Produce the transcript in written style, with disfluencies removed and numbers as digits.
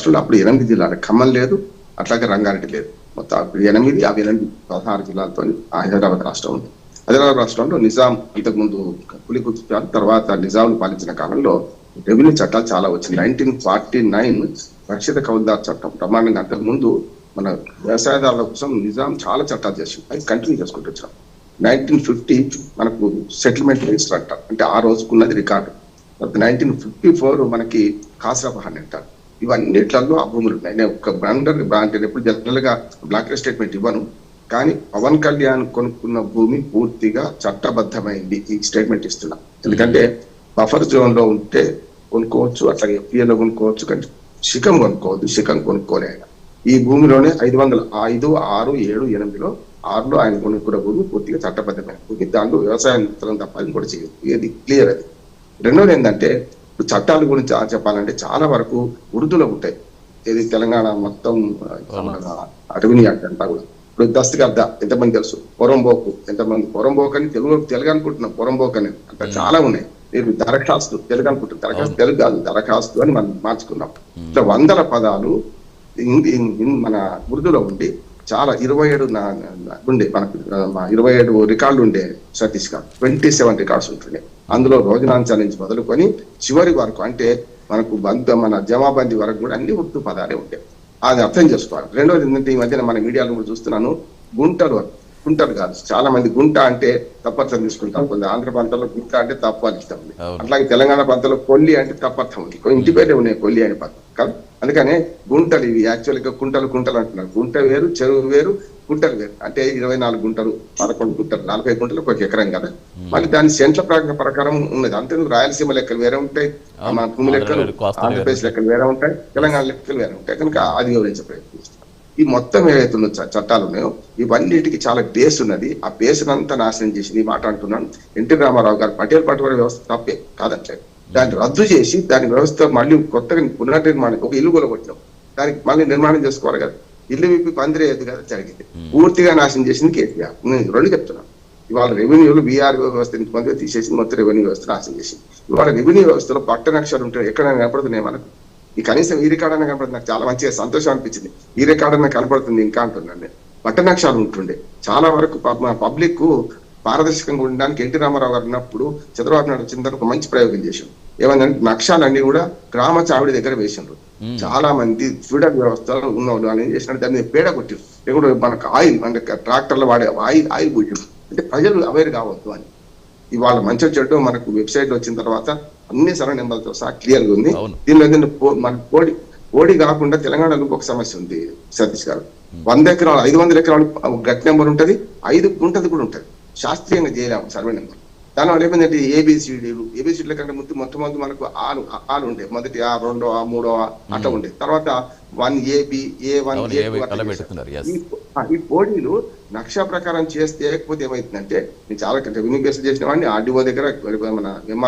రాష్ట్రంలో అప్పుడు 8 జిల్లాలు, ఖమ్మం లేదు, అట్లాగే రంగారెడ్డి లేదు. మొత్తం అప్పుడు 8, అవి 8 16 జిల్లాలతో హైదరాబాద్ రాష్ట్రం ఉంది. హైదరాబాద్ రాష్ట్రంలో నిజాం ఇంతకుముందు పులికుతురు, తర్వాత నిజాం పాలించిన కాలంలో రెవెన్యూ చట్టాలు చాలా వచ్చింది. 1949 రక్షిత కౌలుదారు చట్టం ప్రమాణంగా అంతకుముందు మన వ్యవసాయదారుల కోసం నిజాం చాలా చట్టాలు చేసి అవి కంటిన్యూ చేసుకుంటూ వచ్చాం. 1950 మనకు సెటిల్మెంట్ రిజిస్టర్ అంటారు, అంటే ఆ రోజుకున్నది రికార్డు. 1954 మనకి కాసరా బహాన్ అంటారు. ఇవన్నిట్లలో ఆ భూములు ఉన్నాయి. నేను ఒక బ్రాండర్ అంటే ఎప్పుడు జనరల్ గా బ్లాక్ స్టేట్మెంట్ ఇవ్వను, కానీ పవన్ కళ్యాణ్ కొనుక్కున్న భూమి పూర్తిగా చట్టబద్ధమైంది ఈ స్టేట్మెంట్ ఇస్తున్నా. ఎందుకంటే బఫర్ జోన్ లో ఉంటే కొనుక్కోవచ్చు, అట్లాగే ఎఫ్ఏలో కొనుక్కోవచ్చు, కానీ శిఖం కొనుక్కోవద్దు. శిఖం కొనుక్కోలే ఆయన. ఈ భూమిలోనే 500, 5, 6, 7, 8లో 6లో ఆయన కొనుక్కున్న భూమి పూర్తిగా చట్టబద్ధమైన భూమి. దాంట్లో వ్యవసాయం తప్ప అది కూడా చేయదు. ఇది క్లియర్. అది రెండోది ఏంటంటే చట్టాల గురించి చెప్పాలంటే చాలా వరకు ఉర్దూలో ఉంటాయి. ఇది తెలంగాణ మొత్తం రెవెన్యూ యాక్ట్ అంతా కూడా. ఇప్పుడు దస్తగద్ద ఎంతమంది తెలుసు, పొరంబోకు ఎంతమంది, పొరంబోకు అని తెలుగు అనుకుంటున్నాం, పొరంబోకు అని అంటే చాలా ఉన్నాయి. మీరు దరఖాస్తు తెలుగు అనుకుంటున్నారు, దరఖాస్తు తెలుగు కాదు, దరఖాస్తు అని మనం మార్చుకున్నాం. ఇట్లా వందల పదాలు మన ఉర్దూలో ఉండి చాలా 27 ఉండే, మనకు 27 రికార్డులు ఉండే సతీష్ గారు. 27 రికార్డ్స్ ఉంటుండే. అందులో రోజునాంచాల నుంచి మొదలుకొని చివరి వరకు, అంటే మనకు మన జమాబందీ వరకు కూడా అన్ని ఉర్దూ పదాలే ఉంటాయి. అది అర్థం చేసుకోవాలి. రెండోది ఏంటంటే ఈ మధ్యన మన మీడియాలో కూడా చూస్తున్నాను, గుంటలు కాదు, చాలా మంది గుంట అంటే తప్పర్థం తీసుకుంటాం. కొంత ఆంధ్ర ప్రాంతంలో గుంట అంటే తప్పు అని ఇష్టం ఉంది, అట్లాగే తెలంగాణ ప్రాంతంలో కొల్లి అంటే తప్పర్థం ఉంది. ఇంటి పేరే ఉన్నాయి కొల్లి అనే పదం కాదు. అందుకనే గుంటలు ఇవి యాక్చువల్ గా కుంటలు అంటున్నారు. గుంట వేరు, చెరువు వేరు, గుంటలు వేరు. అంటే 24 గుంటలు, 11 గుంటలు, 40 గుంటలు ఒక ఎకరం కదా. మళ్ళీ దాని సెంట్ల ప్రకారం ఉన్నది. అంతేందుకు రాయలసీమ లెక్కలు వేరే ఉంటాయి, మా భూమి లెక్కలు ఆంధ్రప్రదేశ్ లెక్కలు వేరే ఉంటాయి, తెలంగాణ లెక్కలు వేరే ఉంటాయి. కనుక అది వివరించే ప్రయత్నిస్తాం. ఈ మొత్తం ఏవైతే చట్టాలు ఉన్నాయో ఇవన్నిటికీ చాలా బేస్ ఉన్నది. ఆ బేస్ అంతా నాశనం చేసింది. ఈ మాట అంటున్నాను. ఎన్టీ రామారావు గారు పటేల్ పట్టుబడి వ్యవస్థ తప్పే కాదంటే దాన్ని రద్దు చేసి దాని వ్యవస్థ మళ్ళీ కొత్తగా పునర్నిర్మాణం, ఒక ఇల్లు కొలగొట్టినాం, దానికి మళ్ళీ నిర్మాణం చేసుకోవాలి కదా. ఇల్లు విప్పి పందిరేది కదా జరిగింది. పూర్తిగా నాశనం చేసింది కేసీఆర్. నేను రెండు చెప్తున్నాను. ఇవాళ రెవెన్యూలు బీఆర్ వ్యవస్థ ఇంతమంది తీసేసి మొత్తం రెవెన్యూ వ్యవస్థ నాశనం చేసింది. ఇవాళ రెవెన్యూ వ్యవస్థలో పట్టనక్షరాలు ఉంటాయి, ఎక్కడైనా కనపడుతున్నాయి మనకు. ఈ కనీసం ఈ రికార్డ్ అన్న కనపడుతుంది. నాకు చాలా మంచిగా సంతోషం అనిపించింది. ఈ రికార్డ్ అన్న కనపడుతుంది ఇంకా అంటున్నాను నేను. పట్టనక్షరాలు ఉంటుండే చాలా వరకు పబ్లిక్ పారదర్శకంగా ఉండడానికి ఎన్టీ రామారావు గారు ఉన్నప్పుడు చంద్రబాబు నాయుడు వచ్చిన తర్వాత ఒక మంచి ప్రయోగం చేశారు. ఏమంటే నక్షాలన్నీ కూడా గ్రామ చావిడి దగ్గర వేసిండ్రు. చాలా మంది ఫీడర్ వ్యవస్థలో ఉన్నవాళ్ళు వాళ్ళు ఏం చేసినట్టు దాన్ని పేడ కొట్టారు. లేకుంటే మనకు ఆయిల్ అంటే ట్రాక్టర్లో వాడే ఆయిల్ పోయారు. అంటే ప్రజలు అవేర్ కావద్దు అని. ఇవాళ మంచి చెడ్డు మనకు వెబ్సైట్ వచ్చిన తర్వాత అన్ని సరైన నెంబర్లతో సహా క్లియర్ గా ఉంది. దీనిలో మన కోడి కాకుండా తెలంగాణలో ఒక సమస్య ఉంది సతీష్ గారు. 100 ఎకరాలు 500 ఎకరాలు గట్ నెంబర్ ఉంటది, 5 గుంటది కూడా ఉంటది. శాస్త్రీయంగా చేయలేము సర్వే నెంబర్. దానివల్ల ఏమైందంటే ఏబిసిడీల కంటే మొట్టమొదటి మనకు ఆలు ఉండే, మొదటి ఆ, రెండో ఆ, మూడో అట్లా ఉండే. తర్వాత 1AB, A1, ఈ పోటీలు నక్షా ప్రకారం చేస్తే లేకపోతే ఏమైతుందంటే నేను చాలా రెవెన్యూ కేసులు చేసిన వాడిని ఆర్డీఓ దగ్గర మన ఎంఆర్